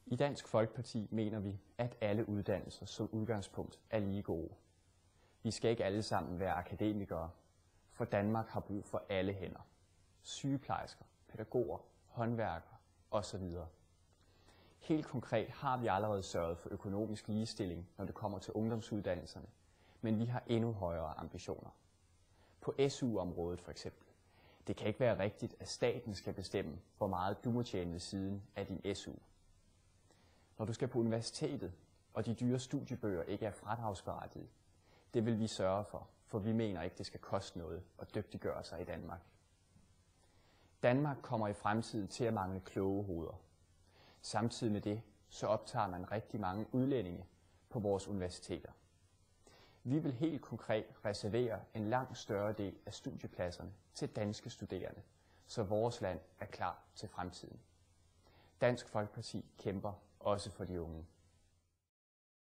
I Dansk Folkeparti mener vi, at alle uddannelser som udgangspunkt er lige gode. Vi skal ikke alle sammen være akademikere, for Danmark har brug for alle hænder. Sygeplejersker, pædagoger, håndværkere osv. Helt konkret har vi allerede sørget for økonomisk ligestilling, når det kommer til ungdomsuddannelserne, men vi har endnu højere ambitioner. På SU-området for eksempel. Det kan ikke være rigtigt, at staten skal bestemme, hvor meget du må tjene ved siden af din SU. Når du skal på universitetet, og de dyre studiebøger ikke er fradragsberettigede, det vil vi sørge for vi mener ikke, det skal koste noget at dygtiggøre sig i Danmark. Danmark kommer i fremtiden til at mangle kloge hoveder. Samtidig med det, så optager man rigtig mange udlændinge på vores universiteter. Vi vil helt konkret reservere en langt større del af studiepladserne til danske studerende, så vores land er klar til fremtiden. Dansk Folkeparti kæmper også for de unge.